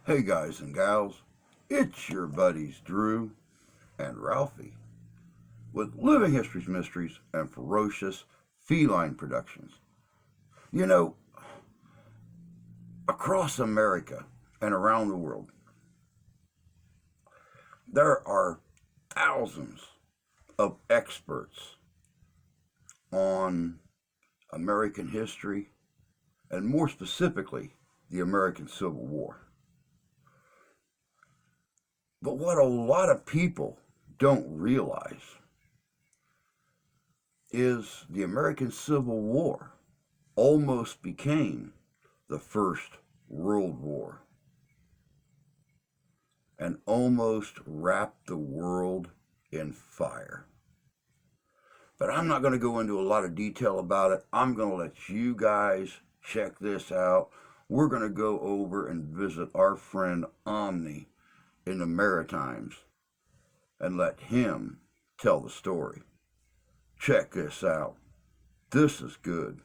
Hey guys and gals, it's your buddies Drew and Ralphie with Living History's Mysteries and Ferocious Feline Productions. You know, across America and around the world, there are thousands of experts on American history and more specifically, the American Civil War. But what a lot of people don't realize is the American Civil War almost became the First World War and almost wrapped the world in fire. But I'm not going to go into a lot of detail about it. I'm going to let you guys check this out. We're going to go over and visit our friend Omni in the Maritimes and let him tell the story. Check this out. This is good.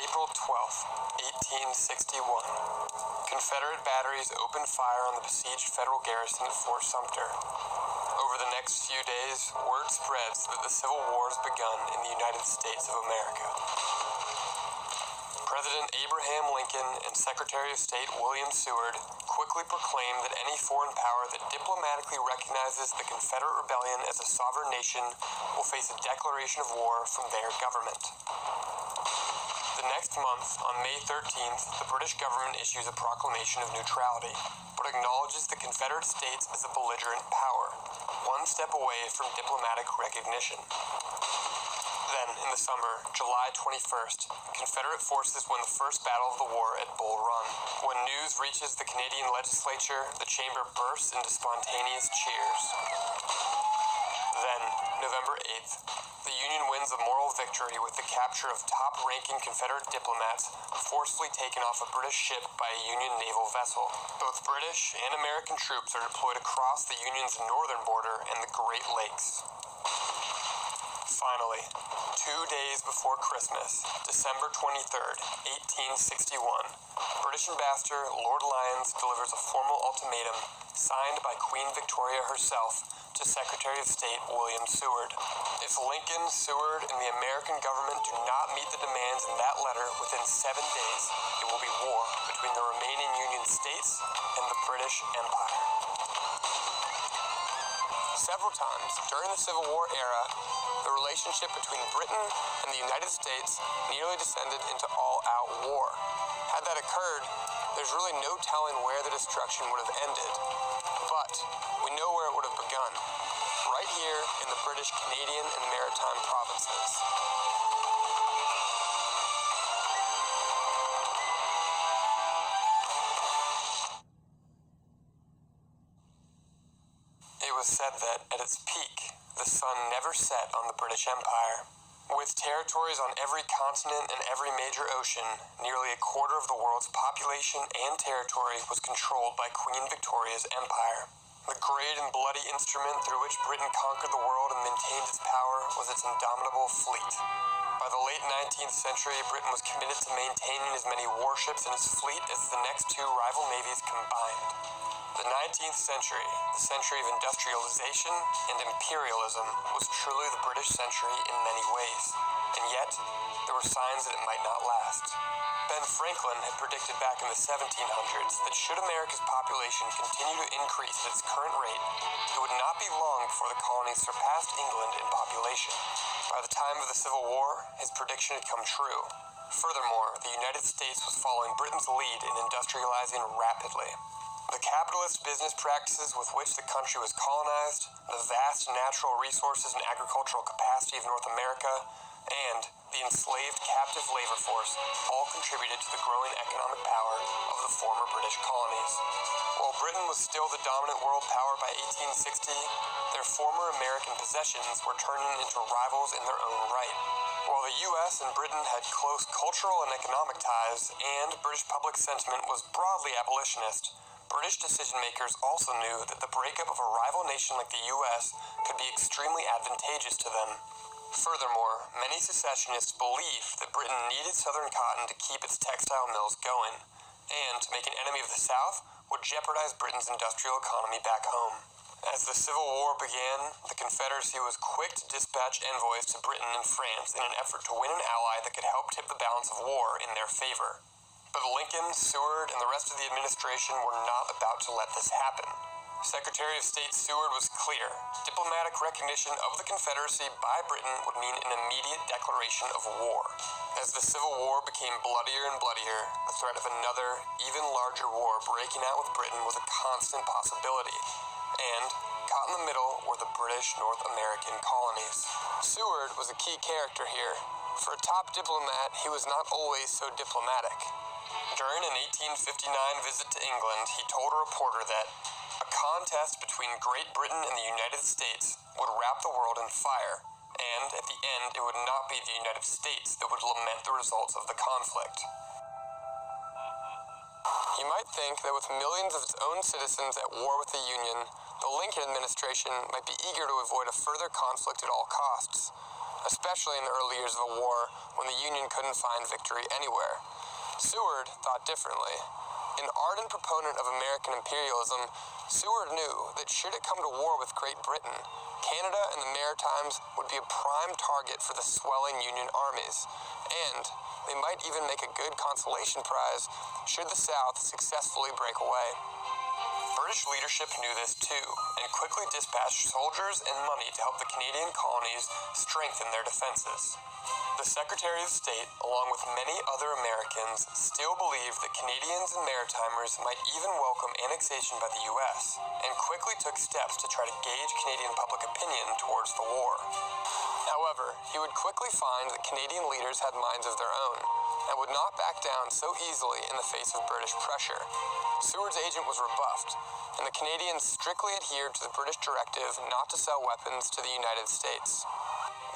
April 12th, 1861. Confederate batteries opened fire on the besieged federal garrison at Fort Sumter. Over the next few days, word spreads that the Civil War has begun in the United States of America. President Abraham Lincoln and Secretary of State William Seward quickly proclaimed that any foreign power that diplomatically recognizes the Confederate rebellion as a sovereign nation will face a declaration of war from their government. The next month, on May 13th, the British government issues a proclamation of neutrality, but acknowledges the Confederate States as a belligerent power, one step away from diplomatic recognition. Then, in the summer, July 21st, Confederate forces won the first battle of the war at Bull Run. When news reaches the Canadian legislature, the chamber bursts into spontaneous cheers. Then, November 8th, the Union wins a moral victory with the capture of top-ranking Confederate diplomats forcefully taken off a British ship by a Union naval vessel. Both British and American troops are deployed across the Union's northern border and the Great Lakes. Finally, 2 days before Christmas, December 23rd, 1861, British Ambassador Lord Lyons delivers a formal ultimatum signed by Queen Victoria herself to Secretary of State William Seward. If Lincoln, Seward, and the American government do not meet the demands in that letter within 7 days, it will be war between the remaining Union states and the British Empire. Several times during the Civil War era, the relationship between Britain and the United States nearly descended into all-out war. Had that occurred, there's really no telling where the destruction would have ended. But we know where it would have begun, right here in the British Canadian and Maritime provinces. It was said that, at its peak, the sun never set on the British Empire. With territories on every continent and every major ocean, nearly a quarter of the world's population and territory was controlled by Queen Victoria's empire. The great and bloody instrument through which Britain conquered the world and maintained its power was its indomitable fleet. By the late 19th century, Britain was committed to maintaining as many warships in its fleet as the next two rival navies combined. The 19th century, the century of industrialization and imperialism, was truly the British century in many ways, and yet there were signs that it might not last. Ben Franklin had predicted back in the 1700s that should America's population continue to increase at its current rate, it would not be long before the colonies surpassed England in population. By the time of the Civil War, his prediction had come true. Furthermore, the United States was following Britain's lead in industrializing rapidly. The capitalist business practices with which the country was colonized, the vast natural resources and agricultural capacity of North America, and the enslaved captive labor force all contributed to the growing economic power of the former British colonies. While Britain was still the dominant world power by 1860, their former American possessions were turning into rivals in their own right. While the U.S. and Britain had close cultural and economic ties, and British public sentiment was broadly abolitionist, British decision-makers also knew that the breakup of a rival nation like the U.S. could be extremely advantageous to them. Furthermore, many secessionists believed that Britain needed Southern cotton to keep its textile mills going, and to make an enemy of the South would jeopardize Britain's industrial economy back home. As the Civil War began, the Confederacy was quick to dispatch envoys to Britain and France in an effort to win an ally that could help tip the balance of war in their favor. But Lincoln, Seward, and the rest of the administration were not about to let this happen. Secretary of State Seward was clear. Diplomatic recognition of the Confederacy by Britain would mean an immediate declaration of war. As the Civil War became bloodier and bloodier, the threat of another, even larger war breaking out with Britain was a constant possibility. And, caught in the middle, were the British North American colonies. Seward was a key character here. For a top diplomat, he was not always so diplomatic. During an 1859 visit to England, he told a reporter that a contest between Great Britain and the United States would wrap the world in fire, and at the end it would not be the United States that would lament the results of the conflict. You might think that with millions of its own citizens at war with the Union, the Lincoln administration might be eager to avoid a further conflict at all costs, especially in the early years of the war when the Union couldn't find victory anywhere. Seward thought differently. An ardent proponent of American imperialism, Seward knew that should it come to war with Great Britain, Canada and the Maritimes would be a prime target for the swelling Union armies, and they might even make a good consolation prize should the South successfully break away. British leadership knew this too, and quickly dispatched soldiers and money to help the Canadian colonies strengthen their defenses. The Secretary of State, along with many other Americans, still believed that Canadians and Maritimers might even welcome annexation by the U.S., and quickly took steps to try to gauge Canadian public opinion towards the war. However, he would quickly find that Canadian leaders had minds of their own, and would not back down so easily in the face of British pressure. Seward's agent was rebuffed, and the Canadians strictly adhered to the British directive not to sell weapons to the United States.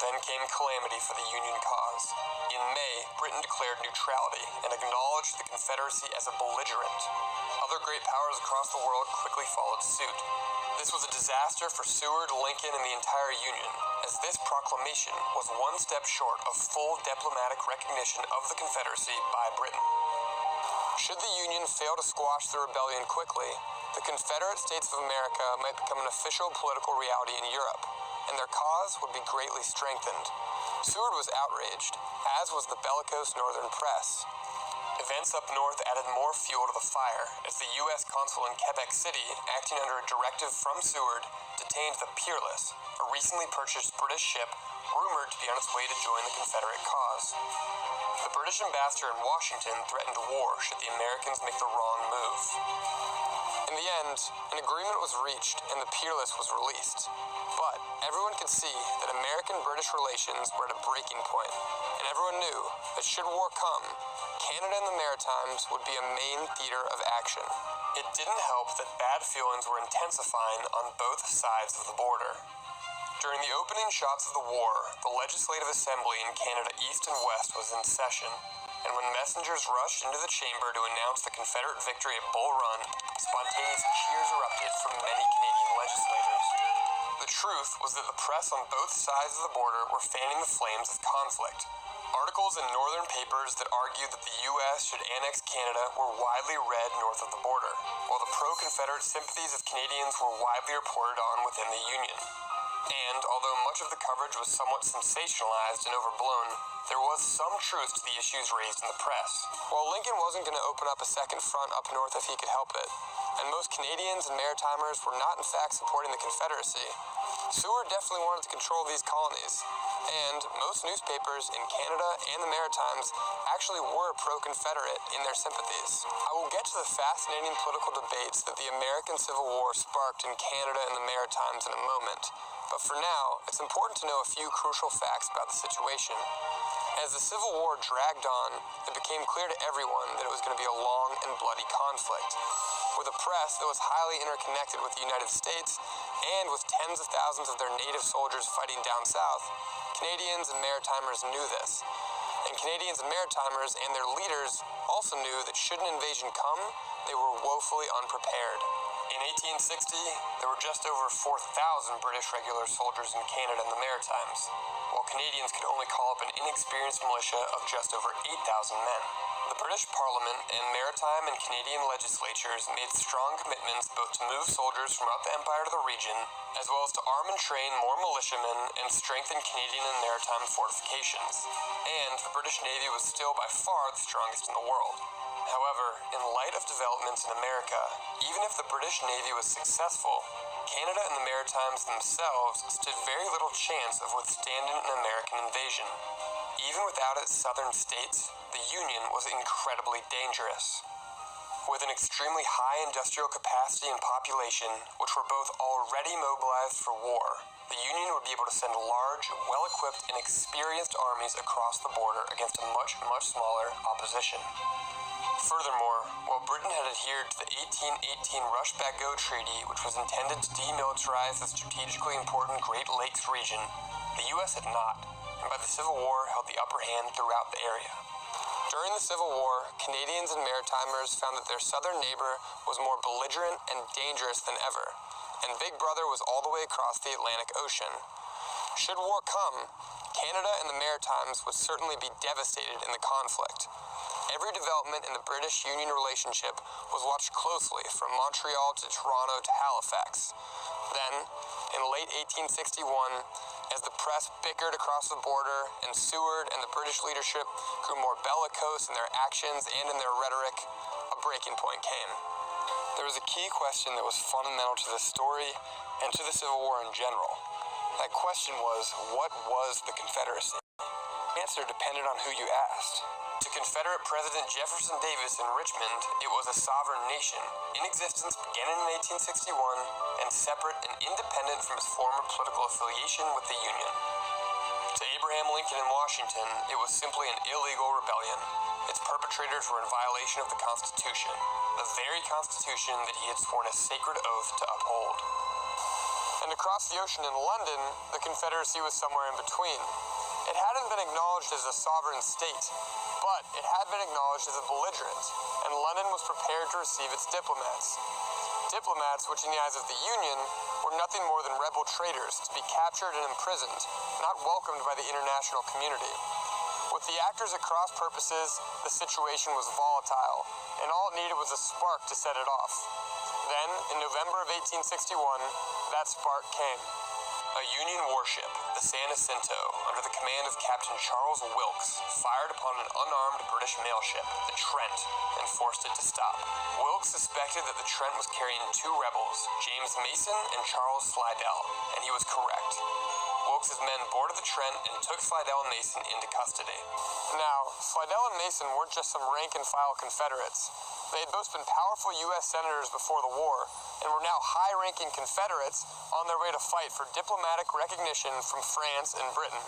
Then came calamity for the Union cause. In May, Britain declared neutrality and acknowledged the Confederacy as a belligerent. Other great powers across the world quickly followed suit. This was a disaster for Seward, Lincoln, and the entire Union, as this proclamation was one step short of full diplomatic recognition of the Confederacy by Britain. Should the Union fail to squash the rebellion quickly, the Confederate States of America might become an official political reality in Europe, and their cause would be greatly strengthened. Seward was outraged, as was the bellicose northern press. Events up north added more fuel to the fire, as the U.S. consul in Quebec City, acting under a directive from Seward, detained the Peerless, a recently purchased British ship rumored to be on its way to join the Confederate cause. The British ambassador in Washington threatened war should the Americans make the wrong move. In the end, an agreement was reached and the Peerless was released. But everyone could see that American-British relations were at a breaking point, and everyone knew that should war come, Canada and the Maritimes would be a main theater of action. It didn't help that bad feelings were intensifying on both sides of the border. During the opening shots of the war, the Legislative Assembly in Canada East and West was in session, and when messengers rushed into the chamber to announce the Confederate victory at Bull Run, spontaneous cheers erupted from many Canadian legislators. The truth was that the press on both sides of the border were fanning the flames of conflict. Articles in northern papers that argued that the U.S. should annex Canada were widely read north of the border, while the pro-Confederate sympathies of Canadians were widely reported on within the Union. And, although much of the coverage was somewhat sensationalized and overblown, there was some truth to the issues raised in the press. While Lincoln wasn't going to open up a second front up north if he could help it, and most Canadians and Maritimers were not in fact supporting the Confederacy, Seward definitely wanted to control these colonies, and most newspapers in Canada and the Maritimes actually were pro-Confederate in their sympathies. I will get to the fascinating political debates that the American Civil War sparked in Canada and the Maritimes in a moment, but for now, it's important to know a few crucial facts about the situation. As the Civil War dragged on, it became clear to everyone that it was going to be a long and bloody conflict. With a press that was highly interconnected with the United States, and with tens of thousands of their native soldiers fighting down south, Canadians and Maritimers knew this. And Canadians and Maritimers and their leaders also knew that should an invasion come, they were woefully unprepared. In 1860, there were just over 4,000 British regular soldiers in Canada and the Maritimes, while Canadians could only call up an inexperienced militia of just over 8,000 men. The British Parliament and Maritime and Canadian legislatures made strong commitments both to move soldiers from out the Empire to the region, as well as to arm and train more militiamen and strengthen Canadian and maritime fortifications. And the British Navy was still by far the strongest in the world. However, in light of developments in America, even if the British Navy was successful, Canada and the Maritimes themselves stood very little chance of withstanding an American invasion. Even without its southern states, the Union was incredibly dangerous. With an extremely high industrial capacity and population, which were both already mobilized for war, the Union would be able to send large, well-equipped, and experienced armies across the border against a much, much smaller opposition. Furthermore, while Britain had adhered to the 1818 Rush-Bagot Treaty, which was intended to demilitarize the strategically important Great Lakes region, the U.S. had not, and by the Civil War held the upper hand throughout the area. During the Civil War, Canadians and Maritimers found that their southern neighbor was more belligerent and dangerous than ever, and Big Brother was all the way across the Atlantic Ocean. Should war come, Canada and the Maritimes would certainly be devastated in the conflict. Every development in the British-Union relationship was watched closely from Montreal to Toronto to Halifax. Then, in late 1861, as the press bickered across the border and Seward and the British leadership grew more bellicose in their actions and in their rhetoric, a breaking point came. There was a key question that was fundamental to this story and to the Civil War in general. That question was, what was the Confederacy? The answer depended on who you asked. To Confederate President Jefferson Davis in Richmond, it was a sovereign nation, in existence beginning in 1861, and separate and independent from its former political affiliation with the Union. To Abraham Lincoln in Washington, it was simply an illegal rebellion. Its perpetrators were in violation of the Constitution, the very Constitution that he had sworn a sacred oath to uphold. And across the ocean in London, the Confederacy was somewhere in between. It hadn't been acknowledged as a sovereign state, but it had been acknowledged as a belligerent, and London was prepared to receive its diplomats. Diplomats, which in the eyes of the Union, were nothing more than rebel traitors to be captured and imprisoned, not welcomed by the international community. With the actors at cross purposes, the situation was volatile, and all it needed was a spark to set it off. Then, in November of 1861, that spark came. A Union warship, the San Jacinto, under the command of Captain Charles Wilkes, fired upon an unarmed British mail ship, the Trent, and forced it to stop. Wilkes suspected that the Trent was carrying two rebels, James Mason and Charles Slidell, and he was correct. Wilkes' men boarded the Trent and took Slidell and Mason into custody. Now, Slidell and Mason weren't just some rank-and-file Confederates. They had both been powerful U.S. senators before the war, and were now high-ranking Confederates on their way to fight for diplomatic recognition from France and Britain.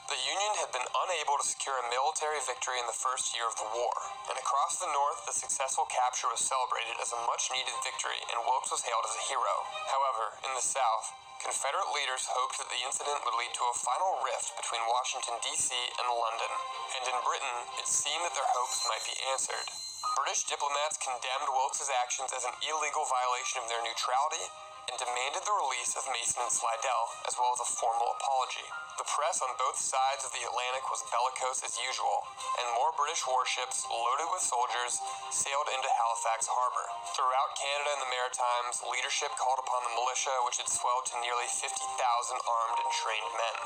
The Union had been unable to secure a military victory in the first year of the war, and across the North, the successful capture was celebrated as a much-needed victory, and Wilkes was hailed as a hero. However, in the South, Confederate leaders hoped that the incident would lead to a final rift between Washington, D.C. and London, and in Britain, it seemed that their hopes might be answered. British diplomats condemned Wilkes' actions as an illegal violation of their neutrality and demanded the release of Mason and Slidell, as well as a formal apology. The press on both sides of the Atlantic was bellicose as usual, and more British warships, loaded with soldiers, sailed into Halifax Harbor. Throughout Canada and the Maritimes, leadership called upon the militia, which had swelled to nearly 50,000 armed and trained men.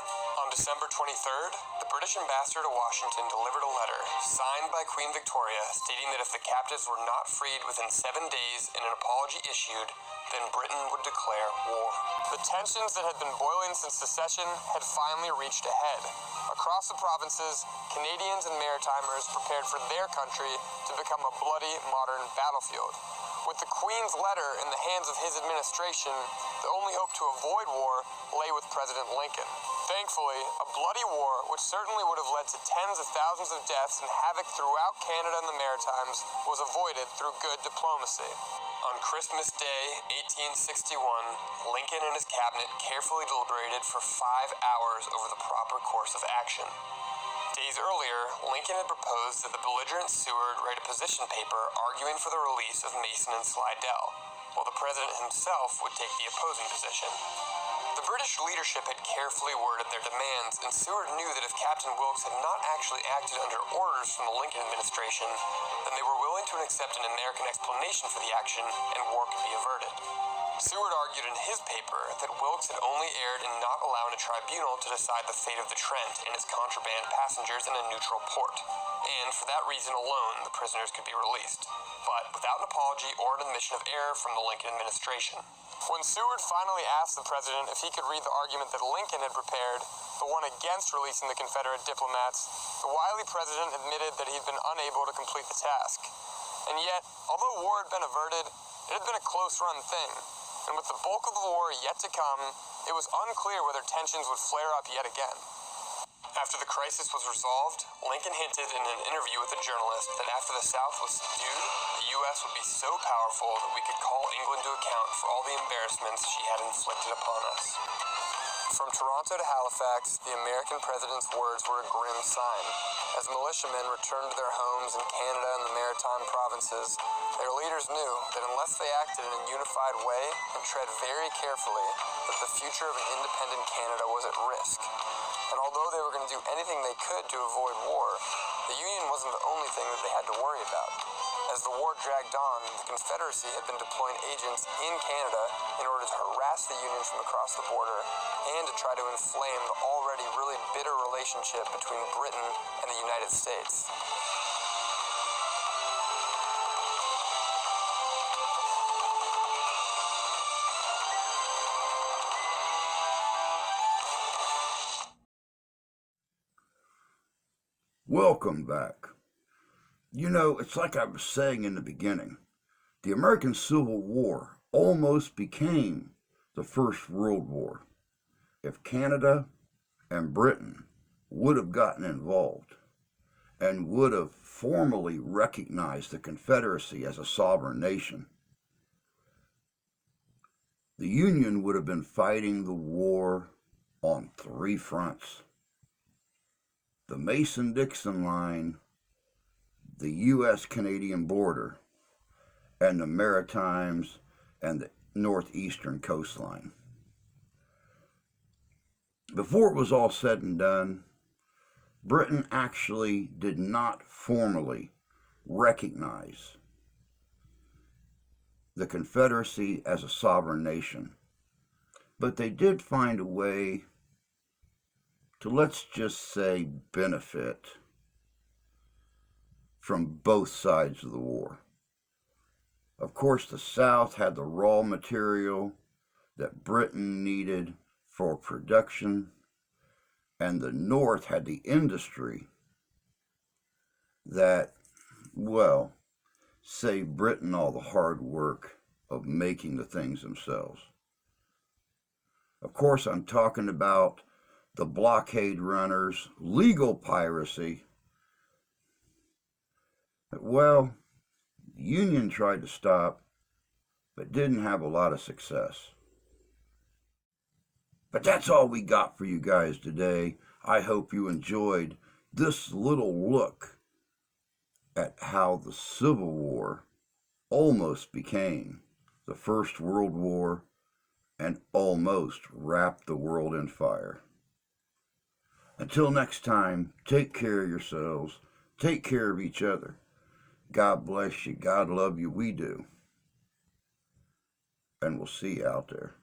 On December 23rd, the British ambassador to Washington delivered a letter, signed by Queen Victoria, stating that if the captives were not freed within 7 days and an apology issued, then Britain would declare war. The tensions that had been boiling since secession had finally reached a head. Across the provinces, Canadians and Maritimers prepared for their country to become a bloody modern battlefield. With the Queen's letter in the hands of his administration, the only hope to avoid war lay with President Lincoln. Thankfully, a bloody war, which certainly would have led to tens of thousands of deaths and havoc throughout Canada and the Maritimes, was avoided through good diplomacy. On Christmas Day, 1861, Lincoln and his cabinet carefully deliberated for 5 hours over the proper course of action. Days earlier, Lincoln had proposed that the belligerent Seward write a position paper arguing for the release of Mason and Slidell. while the president himself would take the opposing position. The British leadership had carefully worded their demands, and Seward knew that if Captain Wilkes had not actually acted under orders from the Lincoln administration, then they were willing to accept an American explanation for the action, and war could be averted. Seward argued in his paper that Wilkes had only erred in not allowing a tribunal to decide the fate of the Trent and its contraband passengers in a neutral port, and for that reason alone the prisoners could be released, but without an apology or an admission of error from the Lincoln administration. When Seward finally asked the president if he could read the argument that Lincoln had prepared, the one against releasing the Confederate diplomats, the wily president admitted that he'd been unable to complete the task. And yet, although war had been averted, it had been a close-run thing, and with the bulk of the war yet to come, it was unclear whether tensions would flare up yet again. After the crisis was resolved, Lincoln hinted in an interview with a journalist that after the South was subdued, the U.S. would be so powerful that we could call England to account for all the embarrassments she had inflicted upon us. From Toronto to Halifax, the American president's words were a grim sign. As militiamen returned to their homes in Canada and the Maritime provinces, their leaders knew that unless they acted in a unified way and tread very carefully, that the future of an independent Canada was at risk. And although they were going to do anything they could to avoid war, the Union wasn't the only thing that they had to worry about. As the war dragged on, the Confederacy had been deploying agents in Canada in order to harass the Union from across the border and to try to inflame the already really bitter relationship between Britain and the United States. Welcome back. You know, it's like I was saying in the beginning, the American Civil War almost became the First World War if Canada and Britain would have gotten involved and would have formally recognized the Confederacy as a sovereign nation. The Union would have been fighting the war on three fronts: the Mason-Dixon Line, the U.S.-Canadian border, and the Maritimes and the northeastern coastline. Before it was all said and done, Britain actually did not formally recognize the Confederacy as a sovereign nation, but they did find a way to, let's just say, benefit from both sides of the war. Of course, the South had the raw material that Britain needed for production, and the North had the industry that, well, saved Britain all the hard work of making the things themselves. Of course, I'm talking about the blockade runners, legal piracy. Well, the Union tried to stop, but didn't have a lot of success. But that's all we got for you guys today. I hope you enjoyed this little look at how the Civil War almost became the First World War and almost wrapped the world in fire. Until next time, take care of yourselves, take care of each other. God bless you, God love you, we do. And we'll see you out there.